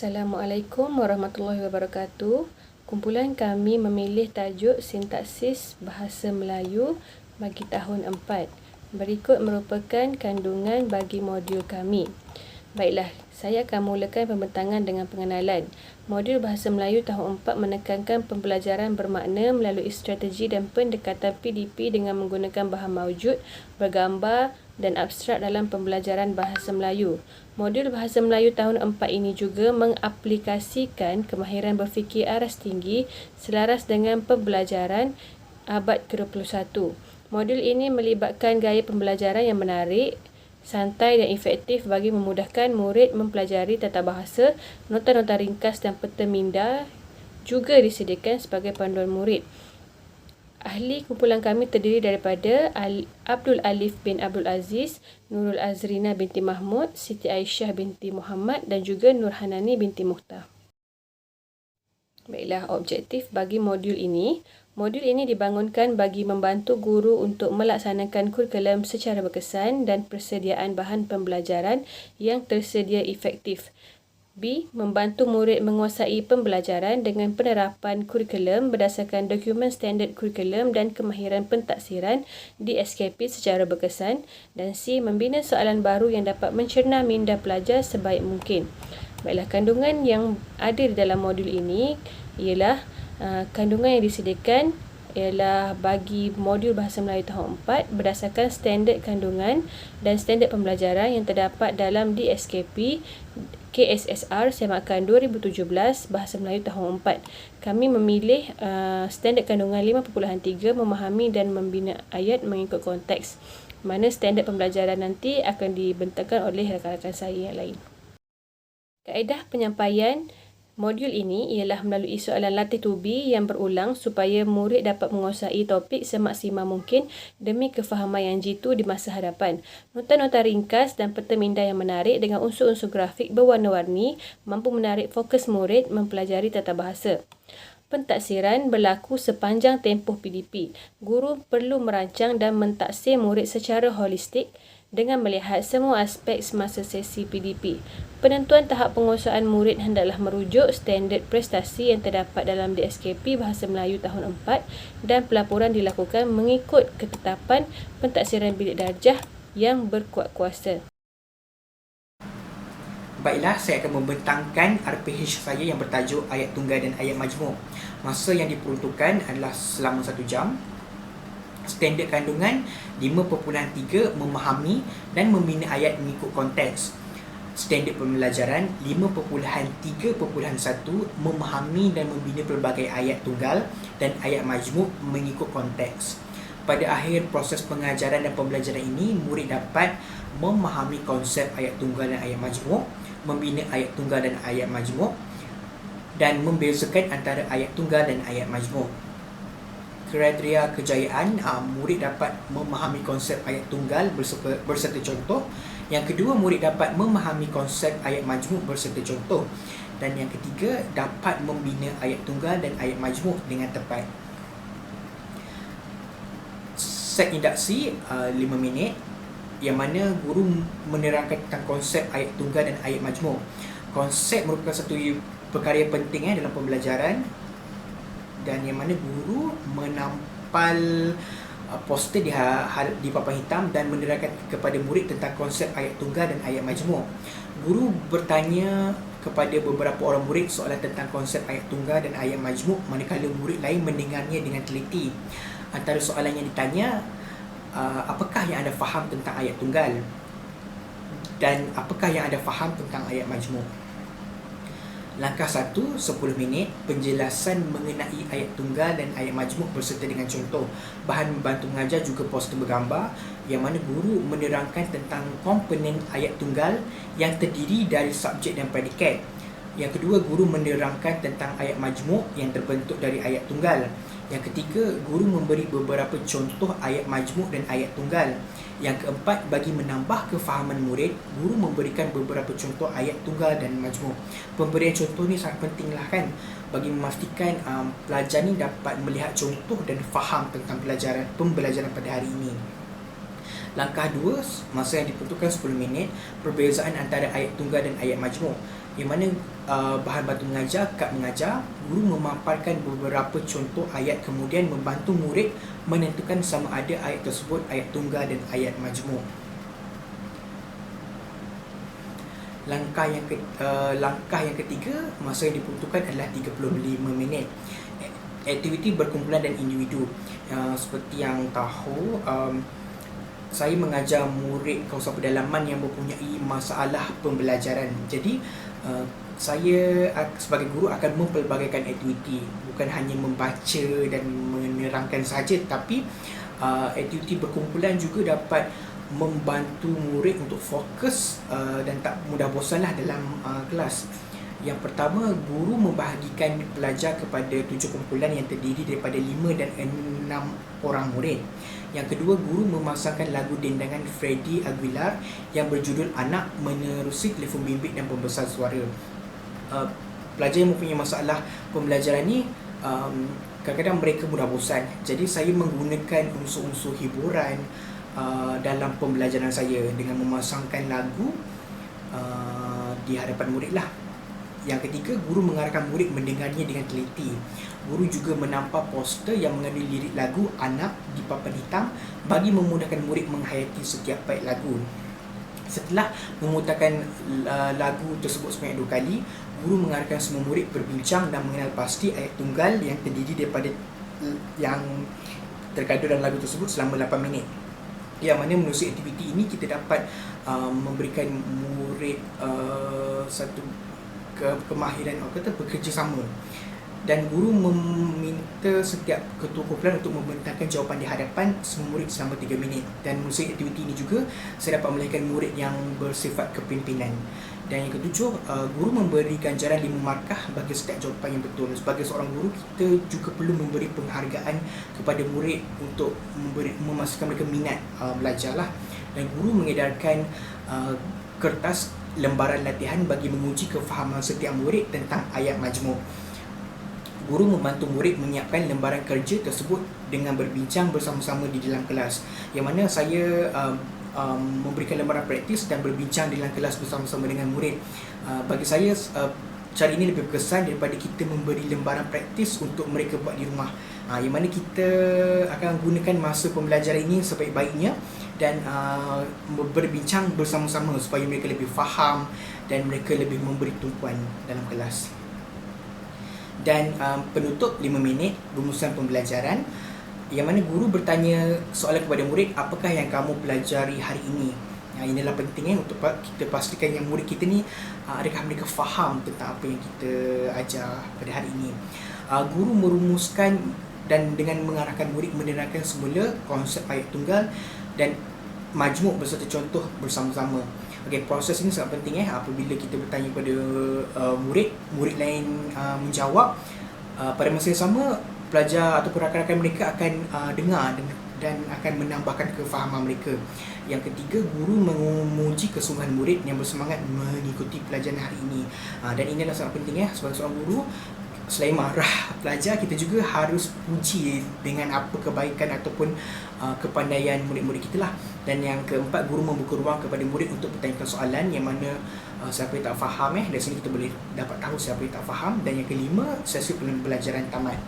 Assalamualaikum warahmatullahi wabarakatuh. Kumpulan kami memilih tajuk Sintaksis Bahasa Melayu bagi tahun 4. Berikut merupakan kandungan bagi modul kami. Baiklah, saya akan mulakan pembentangan dengan pengenalan. Modul Bahasa Melayu tahun 4 menekankan pembelajaran bermakna melalui strategi dan pendekatan PDP dengan menggunakan bahan maujud, bergambar dan abstrak dalam pembelajaran Bahasa Melayu. Modul Bahasa Melayu tahun 4 ini juga mengaplikasikan kemahiran berfikir aras tinggi selaras dengan pembelajaran abad ke-21. Modul ini melibatkan gaya pembelajaran yang menarik, santai dan efektif bagi memudahkan murid mempelajari tata bahasa. Nota-nota ringkas dan peta minda juga disediakan sebagai panduan murid. Ahli kumpulan kami terdiri daripada Abdul Alif bin Abdul Aziz, Nurul Azrina binti Mahmud, Siti Aisyah binti Muhammad dan juga Nur Hanani binti Muhtar. Baiklah, objektif bagi modul ini. Modul ini dibangunkan bagi membantu guru untuk melaksanakan kurikulum secara berkesan dan persediaan bahan pembelajaran yang tersedia efektif. B. Membantu murid menguasai pembelajaran dengan penerapan kurikulum berdasarkan dokumen standard kurikulum dan kemahiran pentaksiran di SKP secara berkesan. Dan C. Membina soalan baru yang dapat mencerna minda pelajar sebaik mungkin. Baiklah, kandungan yang ada di dalam modul ini ialah kandungan yang disediakan ialah bagi modul Bahasa Melayu tahun 4 berdasarkan standard kandungan dan standard pembelajaran yang terdapat dalam DSKP KSSR Semakan 2017 Bahasa Melayu tahun 4. Kami memilih standard kandungan 5.3 memahami dan membina ayat mengikut konteks, mana standard pembelajaran nanti akan dibentangkan oleh rakan-rakan saya yang lain. Kaedah penyampaian modul ini ialah melalui soalan latih tubi yang berulang supaya murid dapat menguasai topik semaksimal mungkin demi kefahaman yang jitu di masa hadapan. Nota-nota ringkas dan peta minda yang menarik dengan unsur-unsur grafik berwarna-warni mampu menarik fokus murid mempelajari tata bahasa. Pentaksiran berlaku sepanjang tempoh PDP. Guru perlu merancang dan mentaksir murid secara holistik dengan melihat semua aspek semasa sesi PDP. Penentuan tahap penguasaan murid hendaklah merujuk standard prestasi yang terdapat dalam DSKP Bahasa Melayu tahun 4 dan pelaporan dilakukan mengikut ketetapan pentaksiran bilik darjah yang berkuat kuasa. Baiklah, saya akan membentangkan RPH saya yang bertajuk Ayat Tunggal dan Ayat Majmuk. Masa yang diperuntukkan adalah selama 1 jam. Standard kandungan 5.3 memahami dan membina ayat mengikut konteks. Standard pembelajaran 5.3.1 memahami dan membina pelbagai ayat tunggal dan ayat majmuk mengikut konteks. Pada akhir proses pengajaran dan pembelajaran ini, murid dapat memahami konsep ayat tunggal dan ayat majmuk, membina ayat tunggal dan ayat majmuk dan membezakan antara ayat tunggal dan ayat majmuk. Kriteria kejayaan, murid dapat memahami konsep ayat tunggal berserta contoh. Yang kedua, murid dapat memahami konsep ayat majmuk berserta contoh. Dan yang ketiga, dapat membina ayat tunggal dan ayat majmuk dengan tepat. Set induksi 5 minit, yang mana guru menerangkan tentang konsep ayat tunggal dan ayat majmuk. Konsep merupakan satu perkara yang penting dalam pembelajaran, dan yang mana guru menampal poster di papan hitam dan menerangkan kepada murid tentang konsep ayat tunggal dan ayat majmuk. Guru bertanya kepada beberapa orang murid soalan tentang konsep ayat tunggal dan ayat majmuk, manakala murid lain mendengarnya dengan teliti. Antara soalan yang ditanya, apakah yang anda faham tentang ayat tunggal dan apakah yang anda faham tentang ayat majmuk? Langkah 1, 10 minit, penjelasan mengenai ayat tunggal dan ayat majmuk berserta dengan contoh. Bahan membantu mengajar juga poster bergambar, yang mana guru menerangkan tentang komponen ayat tunggal yang terdiri dari subjek dan predikat. Yang kedua, guru menerangkan tentang ayat majmuk yang terbentuk dari ayat tunggal. Yang ketiga, guru memberi beberapa contoh ayat majmuk dan ayat tunggal. Yang keempat, bagi menambah kefahaman murid, guru memberikan beberapa contoh ayat tunggal dan majmuk. Pemberian contoh ni sangat pentinglah kan, bagi memastikan pelajar ni dapat melihat contoh dan faham tentang pembelajaran pada hari ini. Langkah 2, masa yang diperuntukkan 10 minit, perbezaan antara ayat tunggal dan ayat majmuk. yang mana bahan bantu mengajar, kad mengajar, guru memaparkan beberapa contoh ayat kemudian membantu murid menentukan sama ada ayat tersebut ayat tunggal dan ayat majmuk. Langkah yang ketiga, masa yang diperuntukkan adalah 35 minit. Aktiviti berkumpulan dan individu. Seperti yang tahu, saya mengajar murid kawasan pedalaman yang mempunyai masalah pembelajaran. Jadi saya sebagai guru akan mempelbagaikan aktiviti, bukan hanya membaca dan menerangkan saja, tapi aktiviti berkumpulan juga dapat membantu murid untuk fokus dan tak mudah bosanlah dalam kelas. Yang pertama, guru membahagikan pelajar kepada 7 kumpulan yang terdiri daripada 5 dan 6 orang murid. Yang kedua, guru memasangkan lagu dendangan Freddie Aguilar yang berjudul Anak menerusi telefon bimbit dan pembesar suara. Pelajar yang mempunyai masalah pembelajaran ni kadang-kadang mereka mudah bosan. Jadi saya menggunakan unsur-unsur hiburan dalam pembelajaran saya dengan memasangkan lagu di hadapan murid lah. Yang ketiga, guru mengarahkan murid mendengarnya dengan teliti. Guru juga menampak poster yang mengandung lirik lagu Anak di papan hitam bagi memudahkan murid menghayati setiap bait lagu. Setelah memutarkan lagu tersebut sebanyak 2 kali, guru mengarahkan semua murid berbincang dan mengenal pasti ayat tunggal yang terdiri daripada yang terkandung dalam lagu tersebut selama 8 minit. Yang mana menerusi aktiviti ini kita dapat memberikan murid satu kemahiran bekerjasama, dan guru meminta setiap ketua kumpulan untuk membentangkan jawapan di hadapan semua murid selama 3 minit. Dan menerusi aktiviti ini juga saya dapat melahirkan murid yang bersifat kepimpinan. Dan yang ketujuh, guru memberi ganjaran 5 markah bagi setiap jawapan yang betul. Sebagai seorang guru, kita juga perlu memberi penghargaan kepada murid untuk memastikan mereka minat belajar lah. Dan guru mengedarkan kertas lembaran latihan bagi menguji kefahaman setiap murid tentang ayat majmuk. Guru membantu murid menyiapkan lembaran kerja tersebut dengan berbincang bersama-sama di dalam kelas. Yang mana saya memberikan lembaran praktis dan berbincang di dalam kelas bersama-sama dengan murid. Bagi saya cara ini lebih berkesan daripada kita memberi lembaran praktis untuk mereka buat di rumah. Yang mana kita akan gunakan masa pembelajaran ini sebaik-baiknya dan berbincang bersama-sama supaya mereka lebih faham dan mereka lebih memberi tumpuan dalam kelas. Dan penutup 5 minit rumusan pembelajaran, yang mana guru bertanya soalan kepada murid, apakah yang kamu pelajari hari ini? Inilah pentingnya untuk kita pastikan yang murid kita ni adakah mereka faham tentang apa yang kita ajar pada hari ini. Guru merumuskan dan dengan mengarahkan murid menerangkan semula konsep ayat tunggal dan majmuk beserta contoh bersama-sama. Okey, proses ini sangat penting apabila kita bertanya kepada murid lain menjawab, pada masa yang sama pelajar ataupun rakan-rakan mereka akan dengar dan akan menambahkan kefahaman mereka. Yang ketiga, guru memuji kesungguhan murid yang bersemangat mengikuti pelajaran hari ini. Dan ini adalah sangat penting sebagai seorang guru. Selain marah pelajar, kita juga harus puji dengan apa kebaikan ataupun kepandaian murid-murid kita lah. Dan yang keempat, guru membuka ruang kepada murid untuk bertanyakan soalan yang mana siapa yang tak faham dari sini kita boleh dapat tahu siapa yang tak faham. Dan yang kelima, sesi pembelajaran tamat.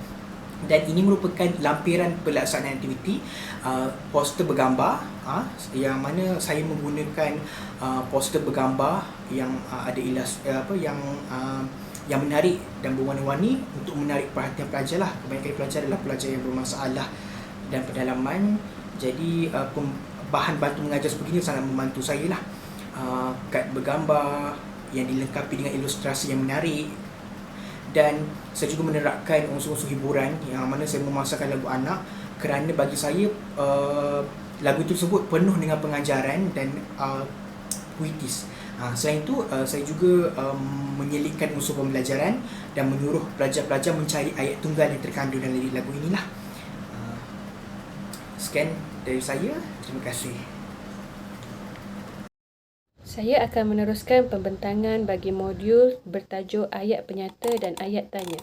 Dan ini merupakan lampiran pelaksanaan aktiviti poster bergambar, yang mana saya menggunakan poster bergambar yang ada yang menarik dan berwarna-warni untuk menarik perhatian pelajar lah. Kebanyakan pelajar adalah pelajar yang bermasalah dan pendalaman. Jadi bahan bantu mengajar sebegini sangat membantu saya lah. Kad bergambar yang dilengkapi dengan ilustrasi yang menarik. Dan saya juga menerapkan unsur-unsur hiburan yang mana saya memasangkan lagu anak, kerana bagi saya lagu tersebut penuh dengan pengajaran dan puitis. Selain itu, saya juga menyelipkan unsur pembelajaran dan menyuruh pelajar-pelajar mencari ayat tunggal yang terkandung dalam lirik lagu inilah. Sekian dari saya. Terima kasih. Saya akan meneruskan pembentangan bagi modul bertajuk ayat penyata dan ayat tanya.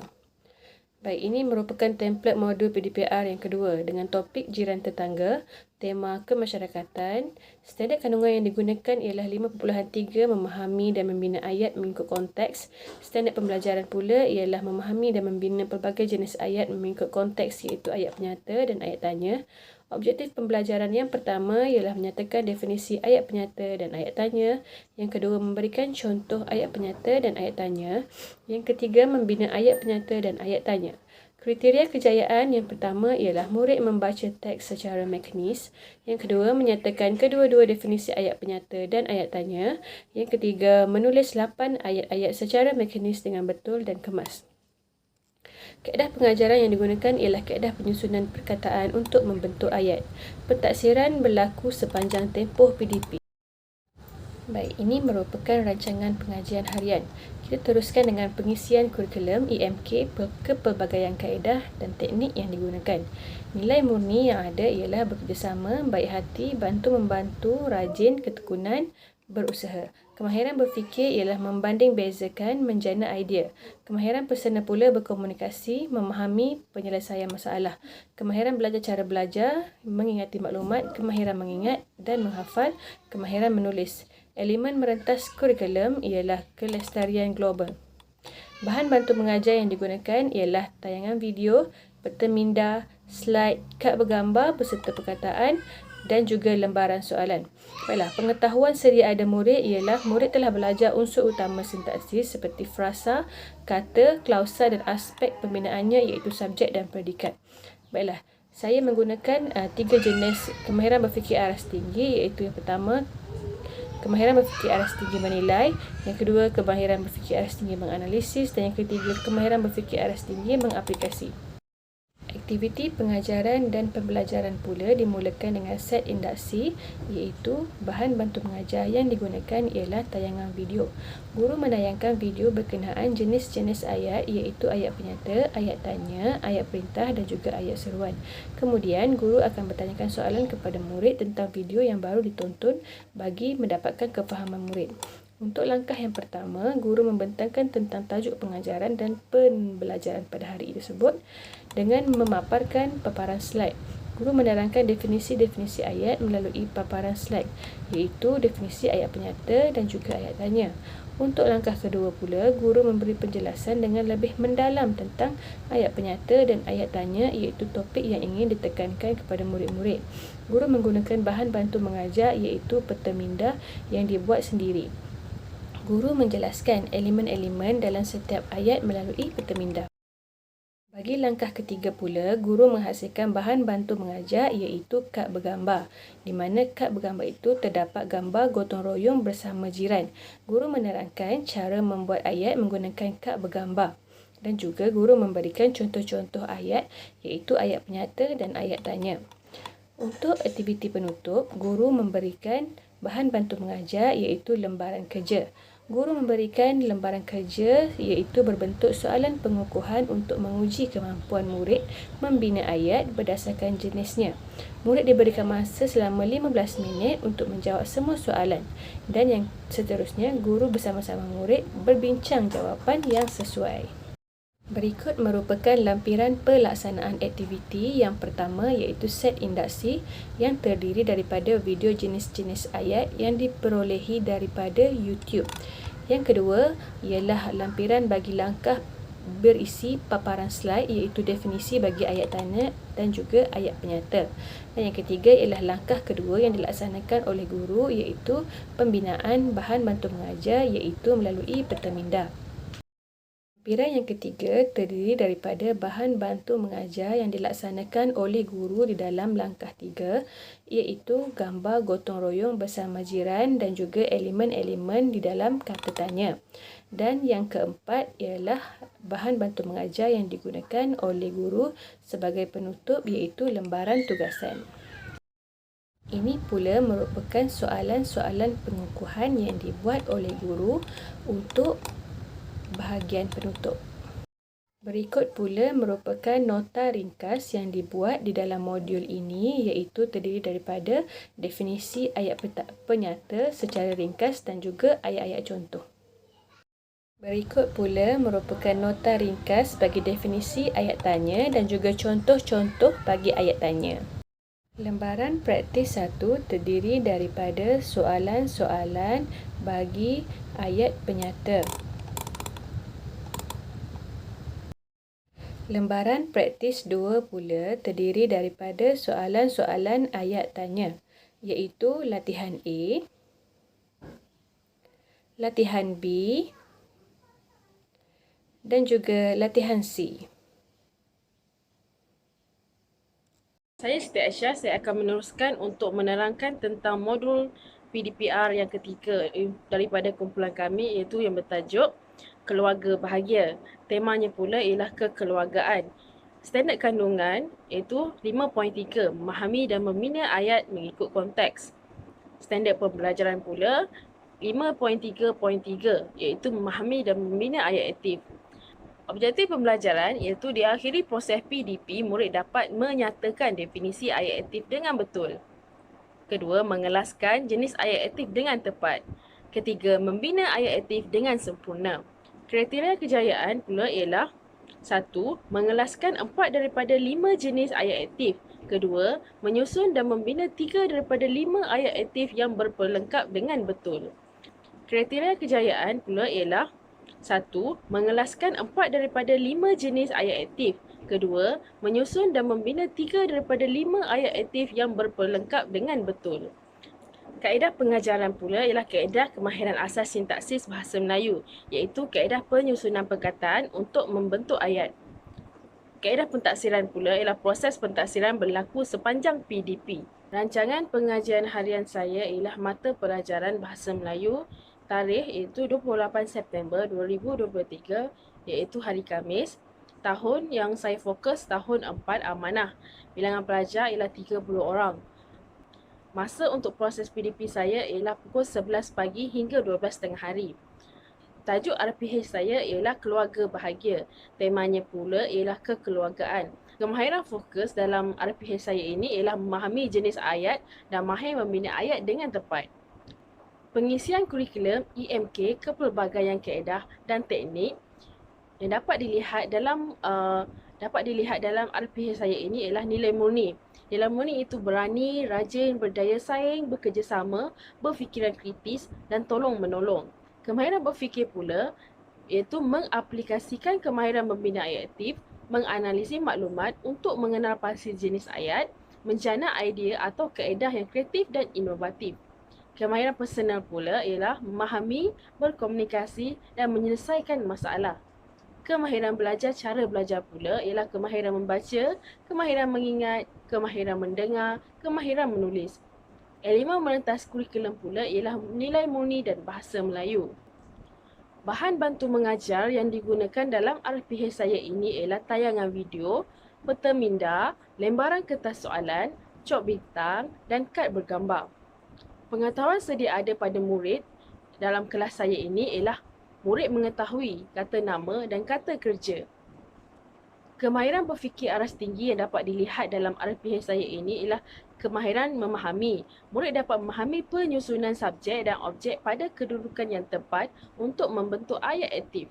Baik, ini merupakan template modul PDPR yang kedua dengan topik jiran tetangga, tema kemasyarakatan. Standard kandungan yang digunakan ialah 5.3 memahami dan membina ayat mengikut konteks. Standard pembelajaran pula ialah memahami dan membina pelbagai jenis ayat mengikut konteks iaitu ayat penyata dan ayat tanya. Objektif pembelajaran yang pertama ialah menyatakan definisi ayat penyata dan ayat tanya. Yang kedua, memberikan contoh ayat penyata dan ayat tanya. Yang ketiga, membina ayat penyata dan ayat tanya. Kriteria kejayaan yang pertama ialah murid membaca teks secara mekanis. Yang kedua, menyatakan kedua-dua definisi ayat penyata dan ayat tanya. Yang ketiga, menulis 8 ayat-ayat secara mekanis dengan betul dan kemas. Kaedah pengajaran yang digunakan ialah kaedah penyusunan perkataan untuk membentuk ayat. Pentaksiran berlaku sepanjang tempoh PDP. Baik, ini merupakan rancangan pengajian harian. Kita teruskan dengan pengisian kurikulum EMK kepelbagaian kaedah dan teknik yang digunakan. Nilai murni yang ada ialah bekerjasama, baik hati, bantu-membantu, rajin, ketekunan, berusaha. Kemahiran berfikir ialah membanding bezakan, menjana idea. Kemahiran pesena pula berkomunikasi, memahami penyelesaian masalah. Kemahiran belajar cara belajar, mengingati maklumat, kemahiran mengingat dan menghafal, kemahiran menulis. Elemen merentas kurikulum ialah kelestarian global. Bahan bantu mengajar yang digunakan ialah tayangan video, peta minda, slide, kad bergambar beserta perkataan dan juga lembaran soalan. Baiklah, pengetahuan sedia ada murid ialah murid telah belajar unsur utama sintaksis seperti frasa, kata, klausa dan aspek pembinaannya iaitu subjek dan predikat. Baiklah, saya menggunakan 3 jenis kemahiran berfikir aras tinggi iaitu yang pertama, kemahiran berfikir aras tinggi menilai, yang kedua kemahiran berfikir aras tinggi menganalisis dan yang ketiga kemahiran berfikir aras tinggi mengaplikasi. Aktiviti pengajaran dan pembelajaran pula dimulakan dengan set induksi iaitu bahan bantu mengajar yang digunakan ialah tayangan video. Guru menayangkan video berkenaan jenis-jenis ayat iaitu ayat penyata, ayat tanya, ayat perintah dan juga ayat seruan. Kemudian guru akan bertanyakan soalan kepada murid tentang video yang baru ditonton bagi mendapatkan kefahaman murid. Untuk langkah yang pertama, guru membentangkan tentang tajuk pengajaran dan pembelajaran pada hari tersebut dengan memaparkan paparan slide. Guru menerangkan definisi-definisi ayat melalui paparan slide, iaitu definisi ayat penyata dan juga ayat tanya. Untuk langkah kedua pula, guru memberi penjelasan dengan lebih mendalam tentang ayat penyata dan ayat tanya iaitu topik yang ingin ditekankan kepada murid-murid. Guru menggunakan bahan bantu mengajar iaitu peta minda yang dibuat sendiri. Guru menjelaskan elemen-elemen dalam setiap ayat melalui peta minda. Bagi langkah ketiga pula, guru menghasilkan bahan bantu mengajar iaitu kad bergambar, di mana kad bergambar itu terdapat gambar gotong royong bersama jiran. Guru menerangkan cara membuat ayat menggunakan kad bergambar dan juga guru memberikan contoh-contoh ayat iaitu ayat penyata dan ayat tanya. Untuk aktiviti penutup, guru memberikan bahan bantu mengajar iaitu lembaran kerja. Guru memberikan lembaran kerja iaitu berbentuk soalan pengukuhan untuk menguji kemampuan murid membina ayat berdasarkan jenisnya. Murid diberikan masa selama 15 minit untuk menjawab semua soalan dan yang seterusnya guru bersama-sama murid berbincang jawapan yang sesuai. Berikut merupakan lampiran pelaksanaan aktiviti yang pertama iaitu set induksi yang terdiri daripada video jenis-jenis ayat yang diperolehi daripada YouTube. Yang kedua ialah lampiran bagi langkah berisi paparan slide iaitu definisi bagi ayat tanya dan juga ayat penyata. Dan yang ketiga ialah langkah kedua yang dilaksanakan oleh guru iaitu pembinaan bahan bantu mengajar iaitu melalui peta minda. Lampiran yang ketiga terdiri daripada bahan bantu mengajar yang dilaksanakan oleh guru di dalam langkah 3 iaitu gambar gotong royong bersama jiran dan juga elemen-elemen di dalam kata tanya. Dan yang keempat ialah bahan bantu mengajar yang digunakan oleh guru sebagai penutup iaitu lembaran tugasan. Ini pula merupakan soalan-soalan pengukuhan yang dibuat oleh guru untuk bahagian penutup. Berikut pula merupakan nota ringkas yang dibuat di dalam modul ini iaitu terdiri daripada definisi ayat penyata secara ringkas dan juga ayat-ayat contoh. Berikut pula merupakan nota ringkas bagi definisi ayat tanya dan juga contoh-contoh bagi ayat tanya. Lembaran praktis 1 terdiri daripada soalan-soalan bagi ayat penyata. Lembaran praktis 2 pula terdiri daripada soalan-soalan ayat tanya, iaitu latihan A, latihan B dan juga latihan C. Saya Siti Aisyah, saya akan meneruskan untuk menerangkan tentang modul PDPR yang ketiga daripada kumpulan kami, iaitu yang bertajuk Keluarga Bahagia. Temanya pula ialah kekeluargaan. Standard kandungan iaitu 5.3, memahami dan membina ayat mengikut konteks. Standard pembelajaran pula 5.3.3, iaitu memahami dan membina ayat aktif. Objektif pembelajaran iaitu diakhiri proses PDP, murid dapat menyatakan definisi ayat aktif dengan betul. Kedua, mengelaskan jenis ayat aktif dengan tepat. Ketiga, membina ayat aktif dengan sempurna. Kriteria kejayaan pula ialah 1. Mengelaskan 4 daripada 5 jenis ayat aktif. Kedua, menyusun dan membina 3 daripada 5 ayat aktif yang berpelengkap dengan betul. Kriteria kejayaan pula ialah 1. Mengelaskan 4 daripada 5 jenis ayat aktif. Kedua, menyusun dan membina 3 daripada 5 ayat aktif yang berpelengkap dengan betul. Kaedah pengajaran pula ialah kaedah kemahiran asas sintaksis bahasa Melayu, iaitu kaedah penyusunan perkataan untuk membentuk ayat. Kaedah pentaksiran pula ialah proses pentaksiran berlaku sepanjang PDP. Rancangan pengajian harian saya ialah mata pelajaran bahasa Melayu, tarikh iaitu 28 September 2023, iaitu hari Khamis. Tahun yang saya fokus tahun 4 amanah. Bilangan pelajar ialah 30 orang. Masa untuk proses PDP saya ialah pukul 11 pagi hingga 12 tengah hari. Tajuk RPH saya ialah Keluarga Bahagia. Temanya pula ialah kekeluargaan. Kemahiran fokus dalam RPH saya ini ialah memahami jenis ayat dan mahir membina ayat dengan tepat. Pengisian kurikulum EMK kepelbagaian kaedah dan teknik yang dapat dilihat dalam RPH saya ini ialah nilai murni. Nilai murni itu berani, rajin, berdaya saing, bekerjasama, berfikiran kritis dan tolong menolong. Kemahiran berfikir pula iaitu mengaplikasikan kemahiran membina ayat aktif, menganalisis maklumat untuk mengenal pasti jenis ayat, menjana idea atau kaedah yang kreatif dan inovatif. Kemahiran personal pula ialah memahami, berkomunikasi dan menyelesaikan masalah. Kemahiran belajar cara belajar pula ialah kemahiran membaca, kemahiran mengingat, kemahiran mendengar, kemahiran menulis. Elemen merentas kurikulum pula ialah nilai murni dan bahasa Melayu. Bahan bantu mengajar yang digunakan dalam RPH saya ini ialah tayangan video, peta minda, lembaran kertas soalan, cok bintang dan kad bergambar. Pengetahuan sedia ada pada murid dalam kelas saya ini ialah murid mengetahui kata nama dan kata kerja. Kemahiran berfikir aras tinggi yang dapat dilihat dalam RPH saya ini ialah kemahiran memahami. Murid dapat memahami penyusunan subjek dan objek pada kedudukan yang tepat untuk membentuk ayat aktif.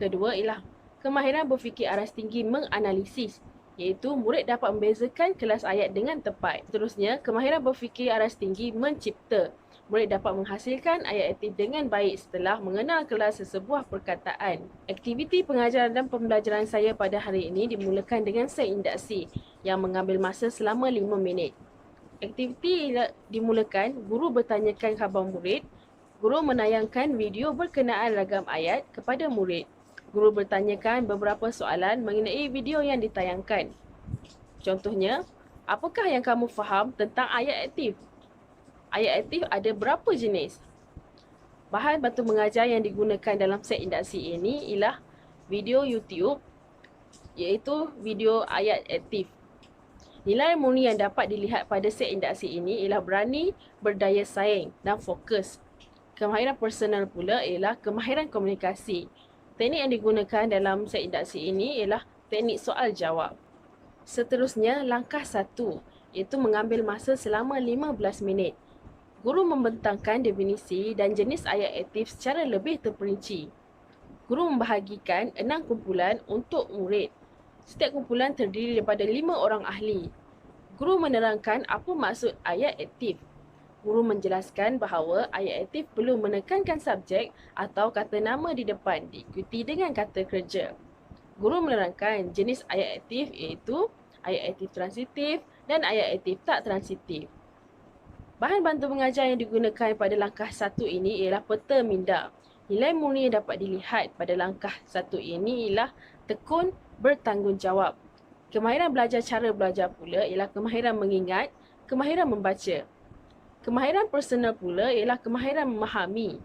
Kedua ialah kemahiran berfikir aras tinggi menganalisis, iaitu murid dapat membezakan kelas ayat dengan tepat. Seterusnya, kemahiran berfikir aras tinggi mencipta. Murid dapat menghasilkan ayat aktif dengan baik setelah mengenal kelas sesebuah perkataan. Aktiviti pengajaran dan pembelajaran saya pada hari ini dimulakan dengan set induksi yang mengambil masa selama 5 minit. Aktiviti dimulakan, guru bertanyakan khabar murid. Guru menayangkan video berkenaan ragam ayat kepada murid. Guru bertanyakan beberapa soalan mengenai video yang ditayangkan. Contohnya, apakah yang kamu faham tentang ayat aktif? Ayat aktif ada berapa jenis? Bahan bantu mengajar yang digunakan dalam set induksi ini ialah video YouTube, iaitu video ayat aktif. Nilai murni yang dapat dilihat pada set induksi ini ialah berani, berdaya saing dan fokus. Kemahiran personal pula ialah kemahiran komunikasi. Teknik yang digunakan dalam set induksi ini ialah teknik soal jawab. Seterusnya, langkah 1 iaitu mengambil masa selama 15 minit. Guru membentangkan definisi dan jenis ayat aktif secara lebih terperinci. Guru membahagikan 6 kumpulan untuk murid. Setiap kumpulan terdiri daripada 5 orang ahli. Guru menerangkan apa maksud ayat aktif. Guru menjelaskan bahawa ayat aktif perlu menekankan subjek atau kata nama di depan diikuti dengan kata kerja. Guru menerangkan jenis ayat aktif iaitu ayat aktif transitif dan ayat aktif tak transitif. Bahan bantu mengajar yang digunakan pada langkah 1 ini ialah peta minda. Nilai murni yang dapat dilihat pada langkah 1 ini ialah tekun bertanggungjawab. Kemahiran belajar cara belajar pula ialah kemahiran mengingat, kemahiran membaca. Kemahiran personal pula ialah kemahiran memahami.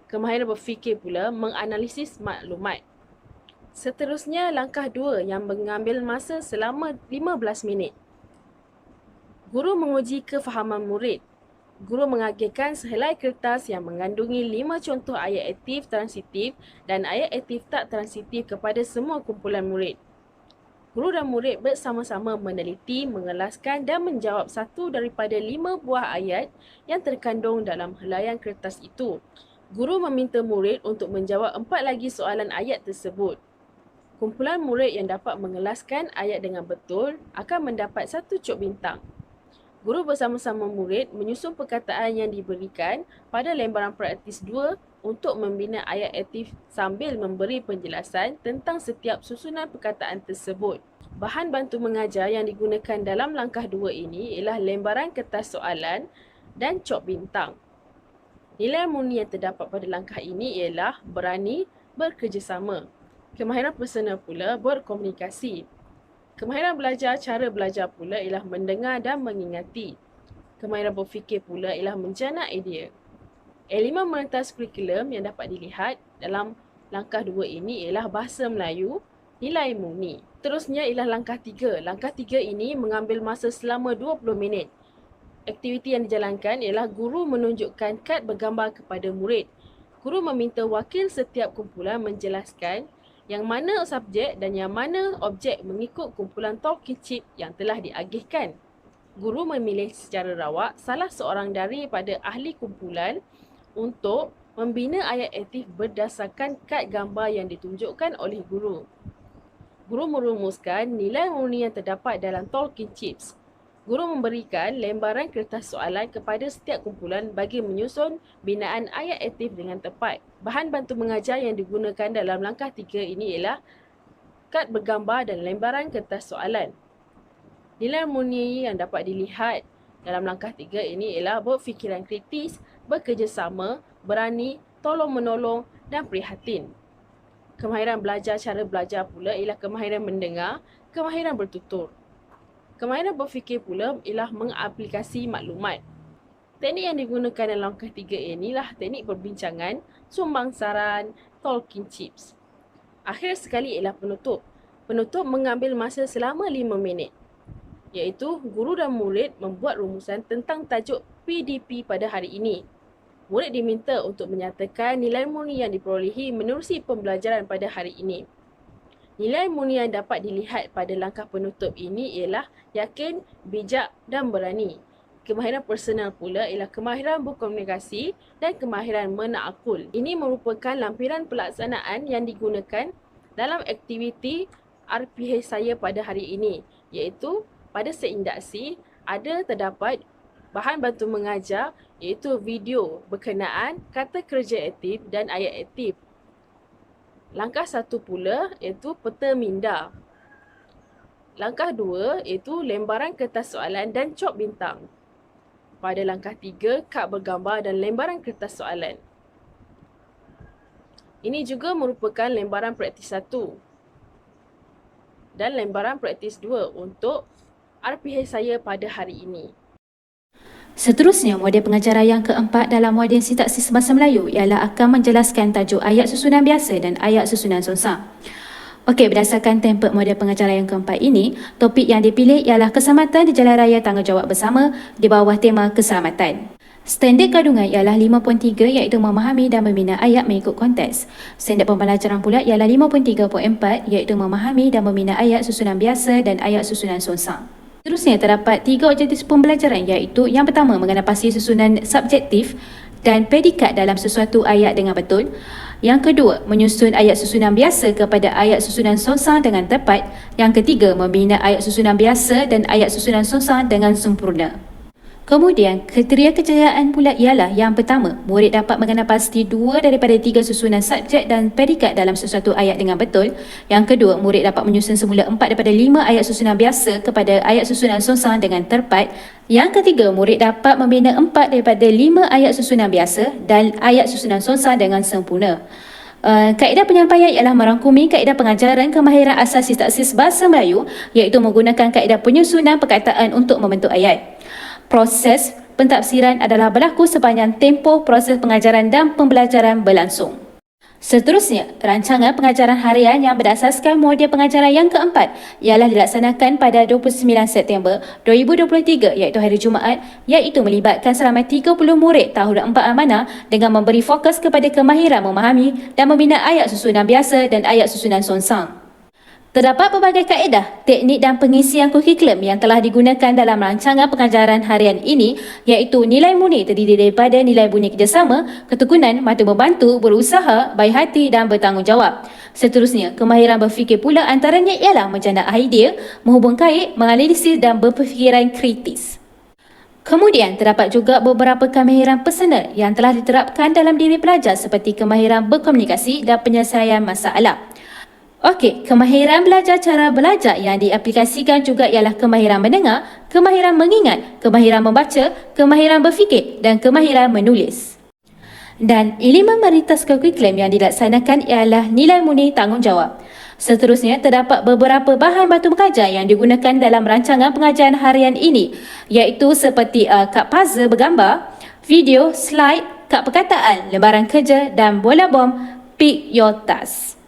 Kemahiran berfikir pula menganalisis maklumat. Seterusnya langkah 2 yang mengambil masa selama 15 minit. Guru menguji kefahaman murid. Guru mengagihkan sehelai kertas yang mengandungi 5 contoh ayat aktif transitif dan ayat aktif tak transitif kepada semua kumpulan murid. Guru dan murid bersama-sama meneliti, mengelaskan dan menjawab satu daripada 5 buah ayat yang terkandung dalam helaian kertas itu. Guru meminta murid untuk menjawab 4 lagi soalan ayat tersebut. Kumpulan murid yang dapat mengelaskan ayat dengan betul akan mendapat 1 cok bintang. Guru bersama-sama murid menyusun perkataan yang diberikan pada lembaran praktis 2 untuk membina ayat aktif sambil memberi penjelasan tentang setiap susunan perkataan tersebut. Bahan bantu mengajar yang digunakan dalam langkah 2 ini ialah lembaran kertas soalan dan cok bintang. Nilai murni yang terdapat pada langkah ini ialah berani bekerjasama. Kemahiran personal pula berkomunikasi. Kemahiran belajar cara belajar pula ialah mendengar dan mengingati. Kemahiran berfikir pula ialah menjana idea. Elemen merentas kurikulum yang dapat dilihat dalam langkah 2 ini ialah bahasa Melayu, nilai murni. Terusnya ialah langkah 3. Langkah 3 ini mengambil masa selama 20 minit. Aktiviti yang dijalankan ialah guru menunjukkan kad bergambar kepada murid. Guru meminta wakil setiap kumpulan menjelaskan yang mana subjek dan yang mana objek mengikut kumpulan talking chip yang telah diagihkan. Guru memilih secara rawak salah seorang daripada ahli kumpulan untuk membina ayat aktif berdasarkan kad gambar yang ditunjukkan oleh guru. Guru merumuskan nilai murni yang terdapat dalam talking chips. Guru memberikan lembaran kertas soalan kepada setiap kumpulan bagi menyusun binaan ayat aktif dengan tepat. Bahan bantu mengajar yang digunakan dalam langkah 3 ini ialah kad bergambar dan lembaran kertas soalan. Nilai murni yang dapat dilihat dalam langkah 3 ini ialah berfikiran kritis, bekerjasama, berani, tolong-menolong dan prihatin. Kemahiran belajar cara belajar pula ialah kemahiran mendengar, kemahiran bertutur. Kemahiran berfikir pula ialah mengaplikasi maklumat. Teknik yang digunakan dalam langkah 3 inilah teknik perbincangan, sumbang saran, talking chips. Akhir sekali ialah penutup. Penutup mengambil masa selama 5 minit. Iaitu guru dan murid membuat rumusan tentang tajuk PDP pada hari ini. Murid diminta untuk menyatakan nilai murni yang diperolehi menerusi pembelajaran pada hari ini. Nilai murni yang dapat dilihat pada langkah penutup ini ialah yakin, bijak dan berani. Kemahiran personal pula ialah kemahiran berkomunikasi dan kemahiran menakul. Ini merupakan lampiran pelaksanaan yang digunakan dalam aktiviti RPH saya pada hari ini, iaitu pada seindaksi ada terdapat bahan bantu mengajar iaitu video berkenaan kata kerja aktif dan ayat aktif. Langkah 1 pula iaitu peta minda. Langkah 2 iaitu lembaran kertas soalan dan cok bintang. Pada langkah 3, kad bergambar dan lembaran kertas soalan. Ini juga merupakan lembaran praktis 1 dan lembaran praktis 2 untuk RPH saya pada hari ini. Seterusnya, model pengajaran yang keempat dalam model sintaksis bahasa Melayu ialah akan menjelaskan tajuk ayat susunan biasa dan ayat susunan sonsang. Okey, berdasarkan template model pengajaran yang keempat ini, topik yang dipilih ialah keselamatan di jalan raya tanggungjawab bersama di bawah tema keselamatan. Standard kandungan ialah 5.3 iaitu memahami dan membina ayat mengikut konteks. Standard pembelajaran pula ialah 5.3.4 iaitu memahami dan membina ayat susunan biasa dan ayat susunan sonsang. Seterusnya terdapat 3 objektif pembelajaran iaitu yang pertama mengenal pasti susunan subjektif dan predikat dalam sesuatu ayat dengan betul. Yang kedua, menyusun ayat susunan biasa kepada ayat susunan sonsang dengan tepat. Yang ketiga, membina ayat susunan biasa dan ayat susunan sonsang dengan sempurna. Kemudian, kriteria kejayaan pula ialah yang pertama, murid dapat mengenal pasti 2 daripada 3 susunan subjek dan predikat dalam sesuatu ayat dengan betul. Yang kedua, murid dapat menyusun semula 4 daripada 5 ayat susunan biasa kepada ayat susunan sonsang dengan tepat. Yang ketiga, murid dapat membina 4 daripada 5 ayat susunan biasa dan ayat susunan sonsang dengan sempurna. Kaedah penyampaian ialah merangkumi kaedah pengajaran kemahiran asas sintaksis bahasa Melayu, iaitu menggunakan kaedah penyusunan perkataan untuk membentuk ayat. Proses pentafsiran adalah berlaku sepanjang tempoh proses pengajaran dan pembelajaran berlangsung. Seterusnya, rancangan pengajaran harian yang berdasarkan model pengajaran yang keempat ialah dilaksanakan pada 29 September 2023 iaitu hari Jumaat, iaitu melibatkan seramai 30 murid tahun 4 amanah dengan memberi fokus kepada kemahiran memahami dan membina ayat susunan biasa dan ayat susunan sonsang. Terdapat pelbagai kaedah, teknik dan pengisian kurikulum yang telah digunakan dalam rancangan pengajaran harian ini, iaitu nilai murni terdiri daripada nilai bunyi kerjasama, ketekunan, mata membantu, berusaha, baik hati dan bertanggungjawab. Seterusnya, kemahiran berfikir pula antaranya ialah menjana idea, menghubung kait, menganalisis dan berfikiran kritis. Kemudian, terdapat juga beberapa kemahiran personal yang telah diterapkan dalam diri pelajar seperti kemahiran berkomunikasi dan penyelesaian masalah. Okey, kemahiran belajar cara belajar yang diaplikasikan juga ialah kemahiran mendengar, kemahiran mengingat, kemahiran membaca, kemahiran berfikir dan kemahiran menulis. Dan elemen maritas kurikulum yang dilaksanakan ialah nilai murni tanggungjawab. Seterusnya, terdapat beberapa bahan batu mengajar yang digunakan dalam rancangan pengajaran harian ini, iaitu seperti kad puzzle bergambar, video, slide, kad perkataan, lembaran kerja dan bola bom Pick Your Task.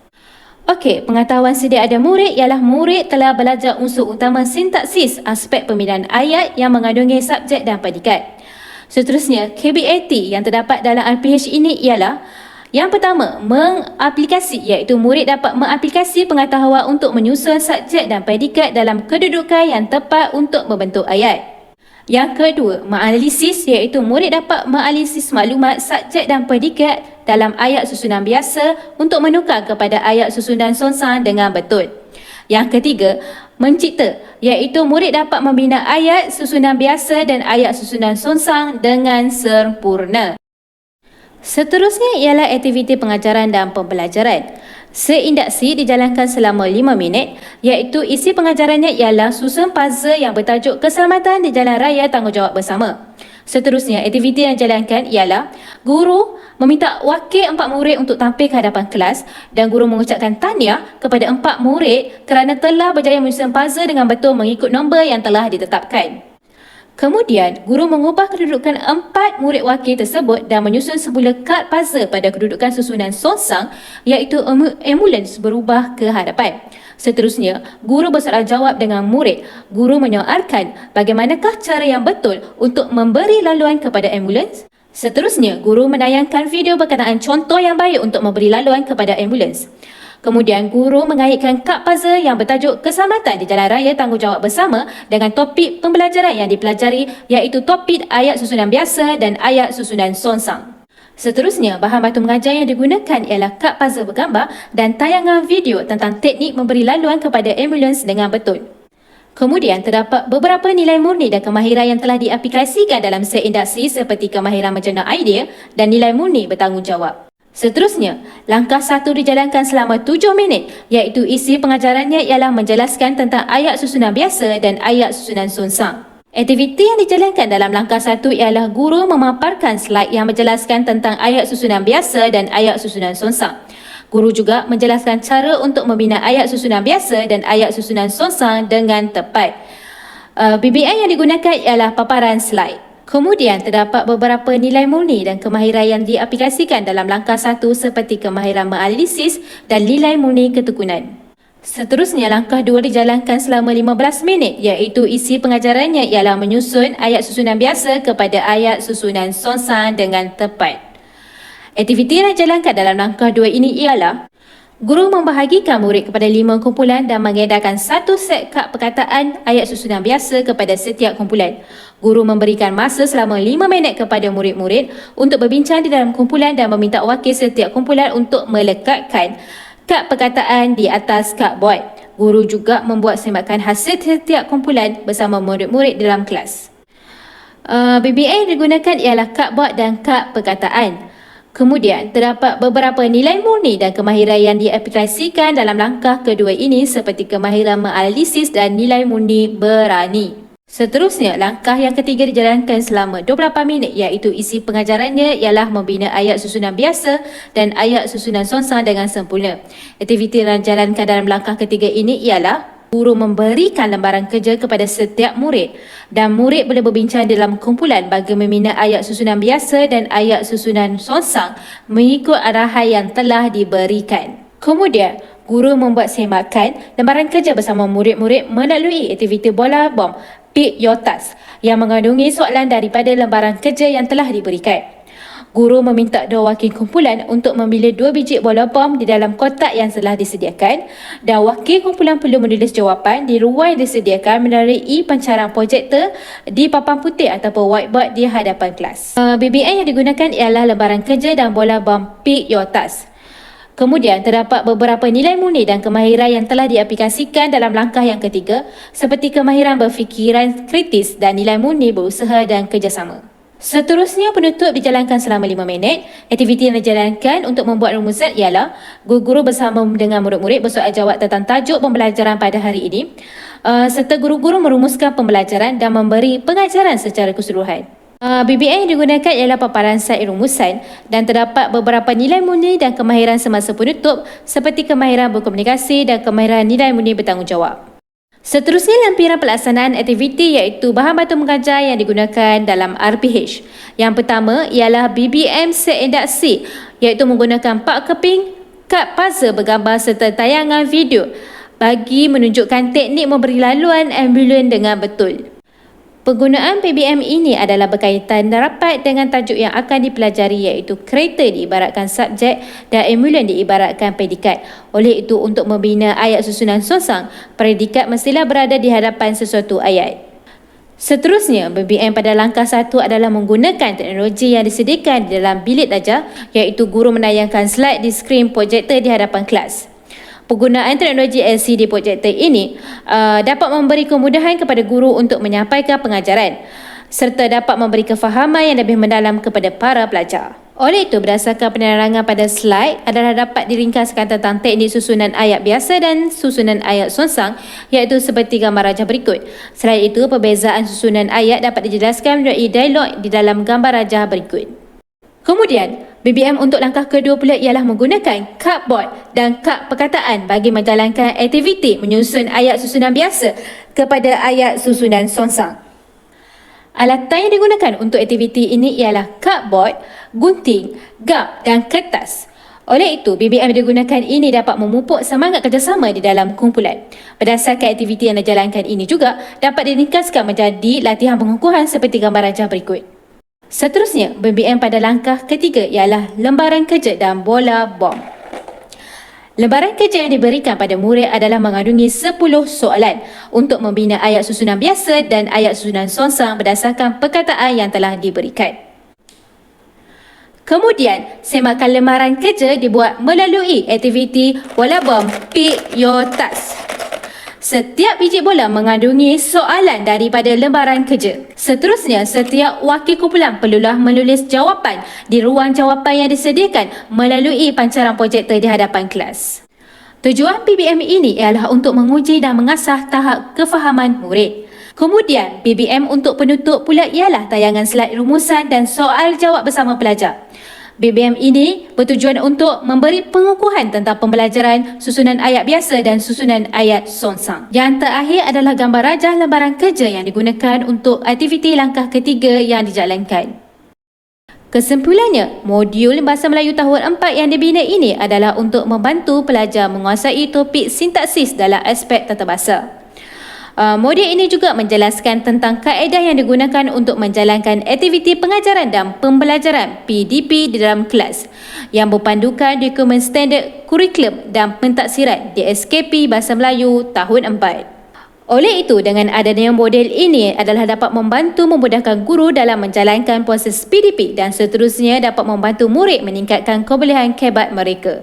Okey, pengetahuan sedia ada murid ialah murid telah belajar unsur utama sintaksis, aspek pembinaan ayat yang mengandungi subjek dan predikat. Seterusnya, KBAT yang terdapat dalam RPH ini ialah yang pertama, mengaplikasi, iaitu murid dapat mengaplikasi pengetahuan untuk menyusun subjek dan predikat dalam kedudukan yang tepat untuk membentuk ayat. Yang kedua, menganalisis, iaitu murid dapat menganalisis maklumat subjek dan predikat dalam ayat susunan biasa untuk menukar kepada ayat susunan sonsang dengan betul. Yang ketiga, mencipta, iaitu murid dapat membina ayat susunan biasa dan ayat susunan sonsang dengan sempurna. Seterusnya ialah aktiviti pengajaran dan pembelajaran. Seindaksi dijalankan selama 5 minit, iaitu isi pengajarannya ialah susun puzzle yang bertajuk Keselamatan di Jalan Raya Tanggungjawab Bersama. Seterusnya, aktiviti yang dijalankan ialah guru meminta wakil 4 murid untuk tampil ke hadapan kelas dan guru mengucapkan tahniah kepada 4 murid kerana telah berjaya menyusun puzzle dengan betul mengikut nombor yang telah ditetapkan. Kemudian, guru mengubah kedudukan 4 murid wakil tersebut dan menyusun sebuah kad puzzle pada kedudukan susunan sonsang, iaitu ambulans berubah ke hadapan. Seterusnya, guru bersoaljawab dengan murid. Guru menyoalkan bagaimanakah cara yang betul untuk memberi laluan kepada ambulans. Seterusnya, guru menayangkan video berkenaan contoh yang baik untuk memberi laluan kepada ambulans. Kemudian, guru mengaitkan kad puzzle yang bertajuk Keselamatan di Jalan Raya Tanggungjawab Bersama dengan topik pembelajaran yang dipelajari, iaitu topik ayat susunan biasa dan ayat susunan sonsang. Seterusnya, bahan batu mengajar yang digunakan ialah kad puzzle bergambar dan tayangan video tentang teknik memberi laluan kepada ambulans dengan betul. Kemudian, terdapat beberapa nilai murni dan kemahiran yang telah diaplikasikan dalam set induksi seperti kemahiran menjana idea dan nilai murni bertanggungjawab. Seterusnya, langkah 1 dijalankan selama 7 minit, iaitu isi pengajarannya ialah menjelaskan tentang ayat susunan biasa dan ayat susunan sonsang. Aktiviti yang dijalankan dalam langkah 1 ialah guru memaparkan slide yang menjelaskan tentang ayat susunan biasa dan ayat susunan sonsang. Guru juga menjelaskan cara untuk membina ayat susunan biasa dan ayat susunan sonsang dengan tepat. BBM yang digunakan ialah paparan slide. Kemudian, terdapat beberapa nilai murni dan kemahiran yang diaplikasikan dalam langkah 1 seperti kemahiran menganalisis dan nilai murni ketekunan. Seterusnya, langkah 2 dijalankan selama 15 minit, iaitu isi pengajarannya ialah menyusun ayat susunan biasa kepada ayat susunan sonsang dengan tepat. Aktiviti yang dijalankan dalam langkah 2 ini ialah Guru membahagikan murid kepada 5 kumpulan dan mengedarkan 1 set kad perkataan ayat susunan biasa kepada setiap kumpulan. Guru memberikan masa selama 5 minit kepada murid-murid untuk berbincang di dalam kumpulan dan meminta wakil setiap kumpulan untuk melekatkan kad perkataan di atas kadbord. Guru juga membuat semakan hasil setiap kumpulan bersama murid-murid dalam kelas. BBM yang digunakan ialah kadbord dan kad perkataan. Kemudian, terdapat beberapa nilai murni dan kemahiran yang diaplikasikan dalam langkah kedua ini seperti kemahiran menganalisis dan nilai murni berani. Seterusnya, langkah yang ketiga dijalankan selama 28 minit iaitu isi pengajarannya ialah membina ayat susunan biasa dan ayat susunan songsang dengan sempurna. Aktiviti yang dijalankan dalam langkah ketiga ini ialah guru memberikan lembaran kerja kepada setiap murid dan murid boleh berbincang dalam kumpulan bagi membina ayat susunan biasa dan ayat susunan songsang mengikut arahan yang telah diberikan. Kemudian, guru membuat semakan lembaran kerja bersama murid-murid melalui aktiviti bola bom Pick Your Task yang mengandungi soalan daripada lembaran kerja yang telah diberikan. Guru meminta 2 wakil kumpulan untuk memilih 2 biji bola bom di dalam kotak yang telah disediakan dan wakil kumpulan perlu menulis jawapan di ruang yang disediakan melalui pancaran projektor di papan putih ataupun whiteboard di hadapan kelas. BBM yang digunakan ialah lembaran kerja dan bola bom Pick Your Task. Kemudian terdapat beberapa nilai murni dan kemahiran yang telah diaplikasikan dalam langkah yang ketiga seperti kemahiran berfikiran kritis dan nilai murni berusaha dan kerjasama. Seterusnya, penutup dijalankan selama 5 minit. Aktiviti yang dijalankan untuk membuat rumusan ialah guru-guru bersama dengan murid-murid bersoal jawab tentang tajuk pembelajaran pada hari ini serta guru-guru merumuskan pembelajaran dan memberi pengajaran secara keseluruhan. BBM yang digunakan ialah paparan set rumusan dan terdapat beberapa nilai murni dan kemahiran semasa penutup seperti kemahiran berkomunikasi dan kemahiran nilai murni bertanggungjawab. Seterusnya, lampiran pelaksanaan aktiviti iaitu bahan batu mengajar yang digunakan dalam RPH. Yang pertama ialah BBM set induksi iaitu menggunakan 4 keping, kad puzzle bergambar serta tayangan video bagi menunjukkan teknik memberi laluan ambulan dengan betul. Penggunaan PBM ini adalah berkaitan rapat dengan tajuk yang akan dipelajari iaitu kereta diibaratkan subjek dan ambulan diibaratkan predikat. Oleh itu, untuk membina ayat susunan songsang, predikat mestilah berada di hadapan sesuatu ayat. Seterusnya, BBM pada langkah 1 adalah menggunakan teknologi yang disediakan di dalam bilik ajar iaitu guru menayangkan slide di skrin projektor di hadapan kelas. Penggunaan teknologi LCD projektor ini dapat memberi kemudahan kepada guru untuk menyampaikan pengajaran serta dapat memberi kefahaman yang lebih mendalam kepada para pelajar. Oleh itu, berdasarkan penerangan pada slide adalah dapat diringkaskan tentang teknik susunan ayat biasa dan susunan ayat songsang iaitu seperti gambar rajah berikut. Selain itu, perbezaan susunan ayat dapat dijelaskan melalui dialog di dalam gambar rajah berikut. Kemudian, BBM untuk langkah kedua pula ialah menggunakan kadbord dan kad perkataan bagi menjalankan aktiviti menyusun ayat susunan biasa kepada ayat susunan songsang. Alatan yang digunakan untuk aktiviti ini ialah kadbord, gunting, gam dan kertas. Oleh itu, BBM yang digunakan ini dapat memupuk semangat kerjasama di dalam kumpulan. Berdasarkan aktiviti yang dijalankan ini juga dapat diringkaskan menjadi latihan pengukuhan seperti gambar rajah berikut. Seterusnya, BBM pada langkah ketiga ialah lembaran kerja dan bola bom. Lembaran kerja yang diberikan pada murid adalah mengandungi 10 soalan untuk membina ayat susunan biasa dan ayat susunan songsang berdasarkan perkataan yang telah diberikan. Kemudian, semakan lembaran kerja dibuat melalui aktiviti bola bom Pick Your Task. Setiap biji bola mengandungi soalan daripada lembaran kerja. Seterusnya, setiap wakil kumpulan perlulah menulis jawapan di ruang jawapan yang disediakan melalui pancaran projektor di hadapan kelas. Tujuan PBM ini ialah untuk menguji dan mengasah tahap kefahaman murid. Kemudian, BBM untuk penutup pula ialah tayangan slide rumusan dan soal jawab bersama pelajar. BBM ini bertujuan untuk memberi pengukuhan tentang pembelajaran susunan ayat biasa dan susunan ayat songsang. Yang terakhir adalah gambar rajah lembaran kerja yang digunakan untuk aktiviti langkah ketiga yang dijalankan. Kesimpulannya, modul Bahasa Melayu tahun 4 yang dibina ini adalah untuk membantu pelajar menguasai topik sintaksis dalam aspek tata bahasa. Modul ini juga menjelaskan tentang kaedah yang digunakan untuk menjalankan aktiviti pengajaran dan pembelajaran PDP di dalam kelas yang berpandukan dokumen standard kurikulum dan pentaksiran di SKP Bahasa Melayu tahun 4. Oleh itu, dengan adanya model ini adalah dapat membantu memudahkan guru dalam menjalankan proses PDP dan seterusnya dapat membantu murid meningkatkan kebolehan kebat mereka.